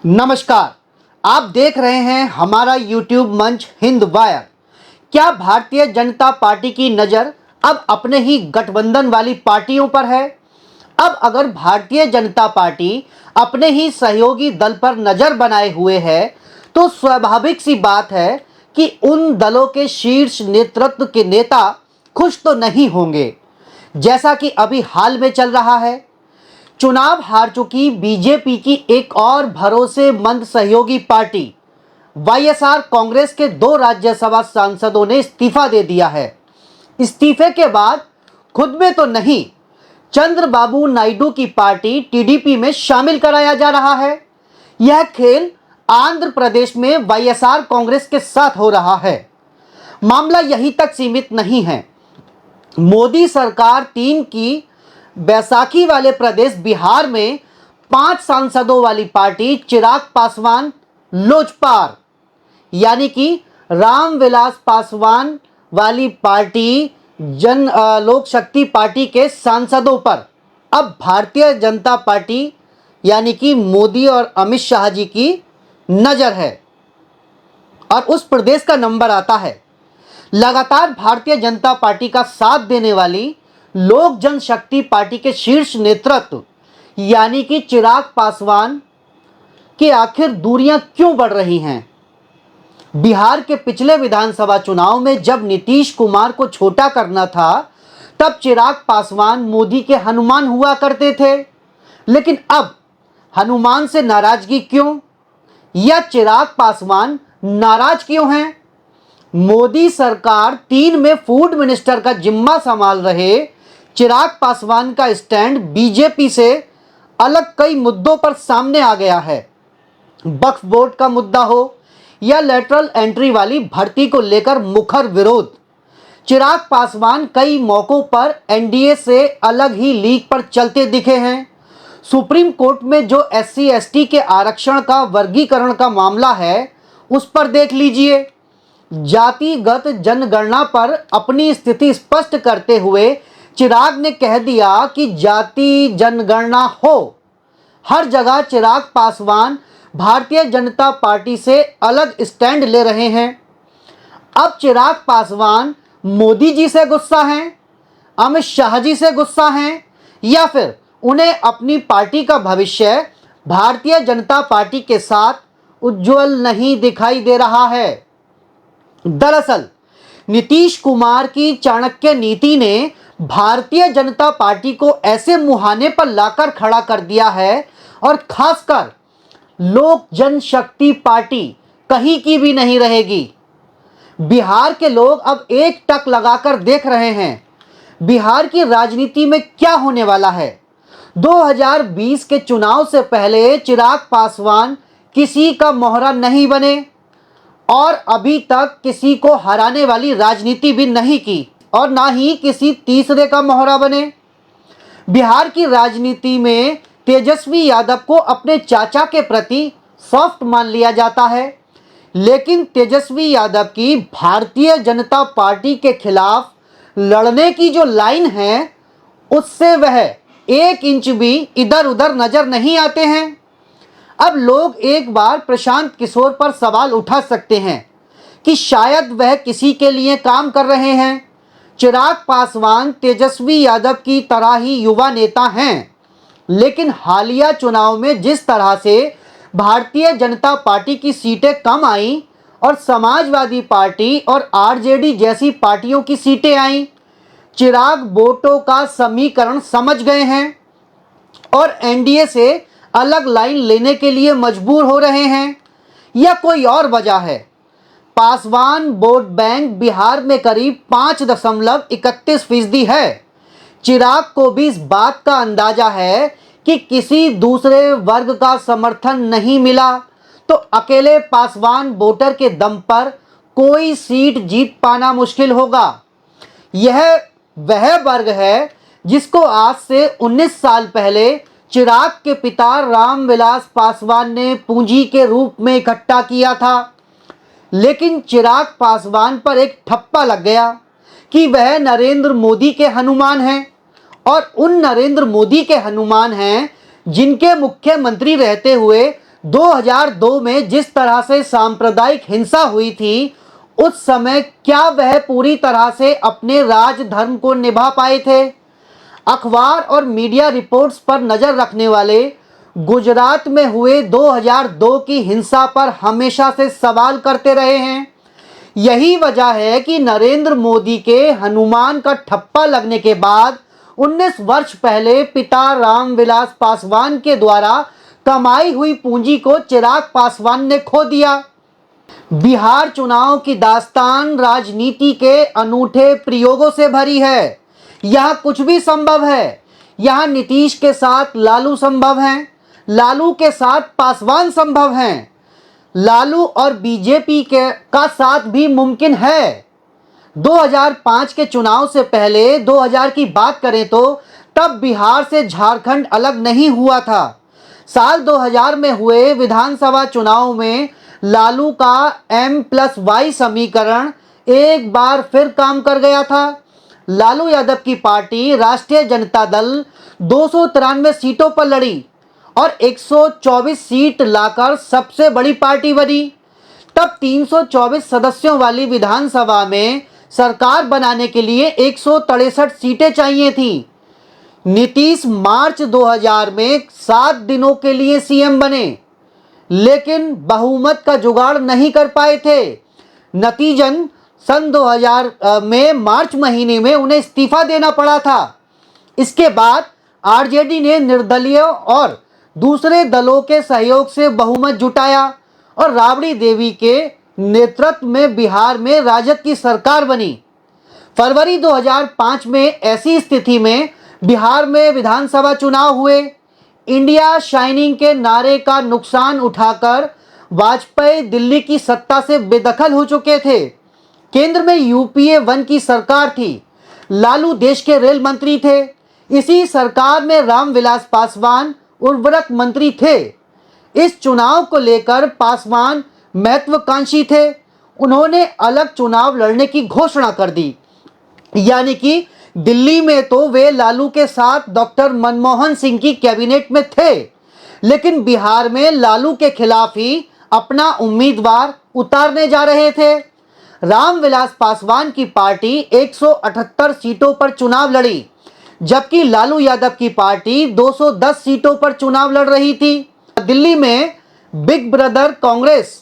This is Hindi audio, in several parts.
नमस्कार। आप देख रहे हैं हमारा YouTube मंच हिंद वायर। क्या भारतीय जनता पार्टी की नज़र अब अपने ही गठबंधन वाली पार्टियों पर है? अब अगर भारतीय जनता पार्टी अपने ही सहयोगी दल पर नज़र बनाए हुए है तो स्वाभाविक सी बात है कि उन दलों के शीर्ष नेतृत्व के नेता खुश तो नहीं होंगे, जैसा कि अभी हाल में चल रहा है। चुनाव हार चुकी बीजेपी की एक और भरोसेमंद सहयोगी पार्टी वाईएसआर कांग्रेस के 2 राज्यसभा सांसदों ने इस्तीफा दे दिया है। इस्तीफे के बाद खुद में तो नहीं, चंद्रबाबू नायडू की पार्टी टीडीपी में शामिल कराया जा रहा है। यह खेल आंध्र प्रदेश में वाईएसआर कांग्रेस के साथ हो रहा है। मामला यहीं तक सीमित नहीं है। मोदी सरकार 3 की बैसाखी वाले प्रदेश बिहार में 5 सांसदों वाली पार्टी चिराग पासवान लोजपार यानी कि रामविलास पासवान वाली पार्टी जन लोक शक्ति पार्टी के सांसदों पर अब भारतीय जनता पार्टी यानी कि मोदी और अमित शाह जी की नज़र है और उस प्रदेश का नंबर आता है। लगातार भारतीय जनता पार्टी का साथ देने वाली लोक जनशक्ति पार्टी के शीर्ष नेतृत्व यानी कि चिराग पासवान की आखिर दूरियां क्यों बढ़ रही हैं? बिहार के पिछले विधानसभा चुनाव में जब नीतीश कुमार को छोटा करना था तब चिराग पासवान मोदी के हनुमान हुआ करते थे, लेकिन अब हनुमान से नाराजगी क्यों, या चिराग पासवान नाराज क्यों हैं? मोदी सरकार 3 में फूड मिनिस्टर का जिम्मा संभाल रहे चिराग पासवान का स्टैंड बीजेपी से अलग कई मुद्दों पर सामने आ गया है। वक्फ बोर्ड का मुद्दा हो या लेटरल एंट्री वाली भर्ती को लेकर मुखर विरोध, चिराग पासवान कई मौकों पर एनडीए से अलग ही लीग पर चलते दिखे हैं। सुप्रीम कोर्ट में जो एससी एसटी के आरक्षण का वर्गीकरण का मामला है उस पर देख लीजिए। जातिगत जनगणना पर अपनी स्थिति स्पष्ट करते हुए चिराग ने कह दिया कि जाति जनगणना हो। हर जगह चिराग पासवान भारतीय जनता पार्टी से अलग स्टैंड ले रहे हैं। अब चिराग पासवान मोदी जी से गुस्सा हैं, अमित शाह जी से गुस्सा हैं, या फिर उन्हें अपनी पार्टी का भविष्य भारतीय जनता पार्टी के साथ उज्जवल नहीं दिखाई दे रहा है। दरअसल नीतीश कुमार की चाणक्य नीति ने भारतीय जनता पार्टी को ऐसे मुहाने पर लाकर खड़ा कर दिया है और खासकर लोक जनशक्ति पार्टी कहीं की भी नहीं रहेगी। बिहार के लोग अब एक टक लगाकर देख रहे हैं बिहार की राजनीति में क्या होने वाला है। 2020 के चुनाव से पहले चिराग पासवान किसी का मोहरा नहीं बने और अभी तक किसी को हराने वाली राजनीति भी नहीं की और ना ही किसी तीसरे का मोहरा बने। बिहार की राजनीति में तेजस्वी यादव को अपने चाचा के प्रति सॉफ्ट मान लिया जाता है, लेकिन तेजस्वी यादव की भारतीय जनता पार्टी के खिलाफ लड़ने की जो लाइन है उससे वह 1 इंच भी इधर उधर नजर नहीं आते हैं। अब लोग एक बार प्रशांत किशोर पर सवाल उठा सकते हैं कि शायद वह किसी के लिए काम कर रहे हैं। चिराग पासवान तेजस्वी यादव की तरह ही युवा नेता हैं, लेकिन हालिया चुनाव में जिस तरह से भारतीय जनता पार्टी की सीटें कम आईं और समाजवादी पार्टी और आरजेडी जैसी पार्टियों की सीटें आईं, चिराग वोटों का समीकरण समझ गए हैं और एनडीए से अलग लाइन लेने के लिए मजबूर हो रहे हैं, या कोई और वजह है? पासवान वोट बैंक बिहार में करीब 5.31% है। चिराग को भी इस बात का अंदाजा है कि किसी दूसरे वर्ग का समर्थन नहीं मिला तो अकेले पासवान वोटर के दम पर कोई सीट जीत पाना मुश्किल होगा। यह वह वर्ग है जिसको आज से 19 साल पहले चिराग के पिता रामविलास पासवान ने पूंजी के रूप में इकट्ठा किया था, लेकिन चिराग पासवान पर एक ठप्पा लग गया कि वह नरेंद्र मोदी के हनुमान हैं और उन नरेंद्र मोदी के हनुमान हैं जिनके मुख्यमंत्री रहते हुए 2002 में जिस तरह से सांप्रदायिक हिंसा हुई थी, उस समय क्या वह पूरी तरह से अपने राजधर्म को निभा पाए थे? अखबार और मीडिया रिपोर्ट्स पर नजर रखने वाले गुजरात में हुए 2002 की हिंसा पर हमेशा से सवाल करते रहे हैं। यही वजह है कि नरेंद्र मोदी के हनुमान का ठप्पा लगने के बाद 19 वर्ष पहले पिता रामविलास पासवान के द्वारा कमाई हुई पूंजी को चिराग पासवान ने खो दिया। बिहार चुनाव की दास्तान राजनीति के अनूठे प्रयोगों से भरी है। यहाँ कुछ भी संभव है। यहाँ नीतीश के साथ लालू संभव हैं, लालू के साथ पासवान संभव हैं, लालू और बीजेपी का साथ भी मुमकिन है। 2005 के चुनाव से पहले 2000 की बात करें तो तब बिहार से झारखंड अलग नहीं हुआ था। साल 2000 में हुए विधानसभा चुनाव में लालू का M+Y समीकरण एक बार फिर काम कर गया था। लालू यादव की पार्टी राष्ट्रीय जनता दल 293 सीटों पर लड़ी और 124 सीट लाकर सबसे बड़ी पार्टी बनी। तब 324 सदस्यों वाली विधानसभा में सरकार बनाने के लिए 163 सीटें चाहिए थी। नीतीश मार्च 2000 में 7 दिनों के लिए सीएम बने, लेकिन बहुमत का जुगाड़ नहीं कर पाए थे। नतीजन सन 2000 में मार्च महीने में उन्हें इस्तीफा देना पड़ा था। इसके बाद आरजेडी ने निर्दलीय और दूसरे दलों के सहयोग से बहुमत जुटाया और राबड़ी देवी के नेतृत्व में बिहार में राजद की सरकार बनी। फरवरी 2005 में ऐसी स्थिति में बिहार में विधानसभा चुनाव हुए। इंडिया शाइनिंग के नारे का नुकसान उठाकर वाजपेयी दिल्ली की सत्ता से बेदखल हो चुके थे। केंद्र में यूपीए 1 की सरकार थी। लालू देश के रेल मंत्री थे। इसी सरकार में रामविलास पासवान उर्वरक मंत्री थे। इस चुनाव को लेकर पासवान महत्वाकांक्षी थे। उन्होंने अलग चुनाव लड़ने की घोषणा कर दी। यानी कि दिल्ली में तो वे लालू के साथ डॉक्टर मनमोहन सिंह की कैबिनेट में थे, लेकिन बिहार में लालू के खिलाफ ही अपना उम्मीदवार उतारने जा रहे थे। रामविलास पासवान की पार्टी 178 सीटों पर चुनाव लड़ी, जबकि लालू यादव की पार्टी 210 सीटों पर चुनाव लड़ रही थी। दिल्ली में बिग ब्रदर कांग्रेस,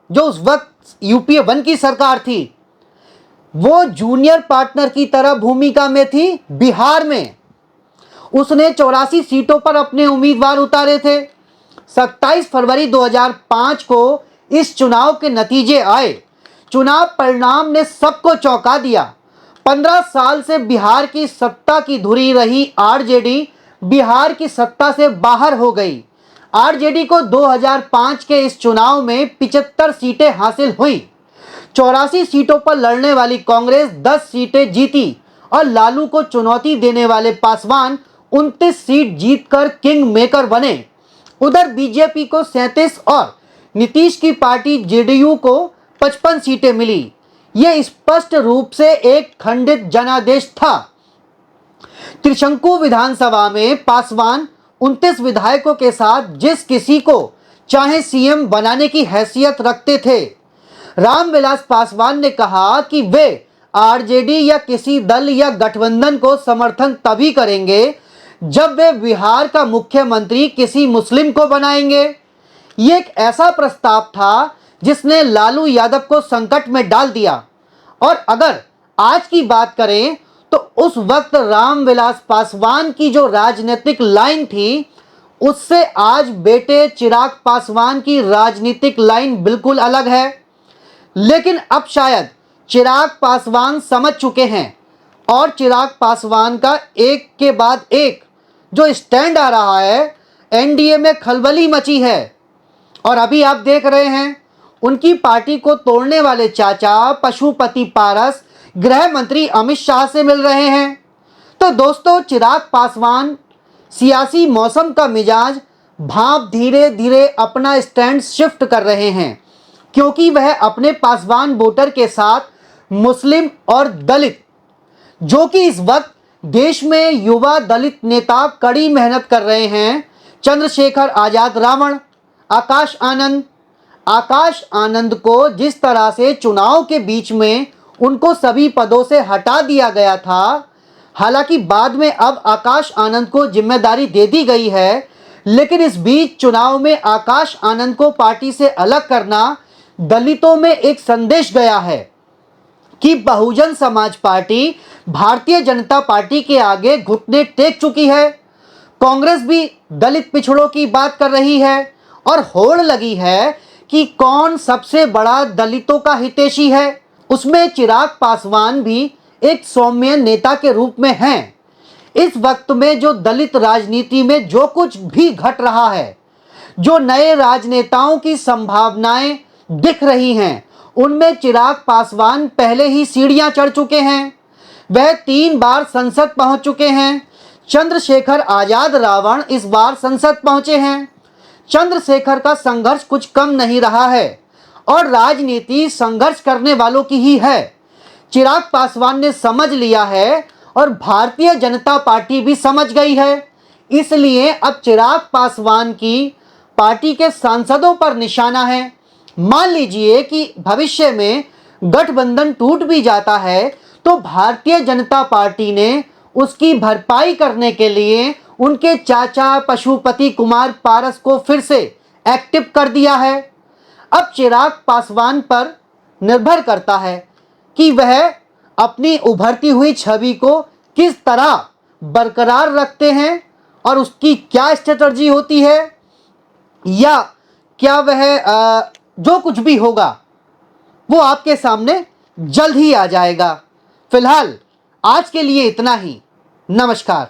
जो उस वक्त यूपीए 1 की सरकार थी, वो जूनियर पार्टनर की तरह भूमिका में थी। बिहार में उसने 84 सीटों पर अपने उम्मीदवार उतारे थे। 27 फरवरी 2005 को इस चुनाव के नतीजे आए। चुनाव परिणाम ने सबको चौंका दिया। 15 साल से बिहार की सत्ता की धुरी रही आरजेडी बिहार की सत्ता से बाहर हो गई। आरजेडी को 2005 के इस चुनाव में 75 सीटें हासिल हुई। 84 सीटों पर लड़ने वाली कांग्रेस 10 सीटें जीती और लालू को चुनौती देने वाले पासवान 29 सीट जीतकर किंग मेकर बने। उधर बीजेपी को 37 और नीतीश की पार्टी जेडीयू को 55 सीटें मिली। यह स्पष्ट रूप से एक खंडित जनादेश था। त्रिशंकु विधानसभा में पासवान 29 विधायकों के साथ जिस किसी को चाहे सीएम बनाने की हैसियत रखते थे। रामविलास पासवान ने कहा कि वे आरजेडी या किसी दल या गठबंधन को समर्थन तभी करेंगे जब वे बिहार का मुख्यमंत्री किसी मुस्लिम को बनाएंगे। ये एक ऐसा प्रस्ताव था जिसने लालू यादव को संकट में डाल दिया। और अगर आज की बात करें तो उस वक्त रामविलास पासवान की जो राजनीतिक लाइन थी, उससे आज बेटे चिराग पासवान की राजनीतिक लाइन बिल्कुल अलग है। लेकिन अब शायद चिराग पासवान समझ चुके हैं और चिराग पासवान का एक के बाद एक जो स्टैंड आ रहा है, एनडीए में खलबली मची है। और अभी आप देख रहे हैं उनकी पार्टी को तोड़ने वाले चाचा पशुपति पारस गृह मंत्री अमित शाह से मिल रहे हैं। तो दोस्तों, चिराग पासवान सियासी मौसम का मिजाज भाप धीरे धीरे अपना स्टैंड शिफ्ट कर रहे हैं, क्योंकि वह अपने पासवान वोटर के साथ मुस्लिम और दलित, जो कि इस वक्त देश में युवा दलित नेता कड़ी मेहनत कर रहे हैं, चंद्रशेखर आजाद रावण, आकाश आनंद को जिस तरह से चुनाव के बीच में उनको सभी पदों से हटा दिया गया था, हालांकि बाद में अब आकाश आनंद को जिम्मेदारी दे दी गई है, लेकिन इस बीच चुनाव में आकाश आनंद को पार्टी से अलग करना दलितों में एक संदेश गया है कि बहुजन समाज पार्टी भारतीय जनता पार्टी के आगे घुटने टेक चुकी है। कांग्रेस भी दलित पिछड़ों की बात कर रही है और होड़ लगी है कि कौन सबसे बड़ा दलितों का हितैषी है। उसमें चिराग पासवान भी एक सौम्य नेता के रूप में हैं। इस वक्त में जो दलित राजनीति में जो कुछ भी घट रहा है, जो नए राजनेताओं की संभावनाएं दिख रही हैं, उनमें चिराग पासवान पहले ही सीढ़ियां चढ़ चुके हैं। वह 3 बार संसद पहुंच चुके हैं। चंद्रशेखर आजाद रावण इस बार संसद पहुंचे हैं। चंद्रशेखर का संघर्ष कुछ कम नहीं रहा है और राजनीति संघर्ष करने वालों की ही है। चिराग पासवान ने समझ लिया है और भारतीय जनता पार्टी भी समझ गई है। इसलिए अब चिराग पासवान की पार्टी के सांसदों पर निशाना है। मान लीजिए कि भविष्य में गठबंधन टूट भी जाता है तो भारतीय जनता पार्टी ने उसकी भरपाई करने के लिए उनके चाचा पशुपति कुमार पारस को फिर से एक्टिव कर दिया है। अब चिराग पासवान पर निर्भर करता है कि वह अपनी उभरती हुई छवि को किस तरह बरकरार रखते हैं और उसकी क्या स्ट्रेटजी होती है, या क्या वह जो कुछ भी होगा वो आपके सामने जल्द ही आ जाएगा। फिलहाल आज के लिए इतना ही। नमस्कार।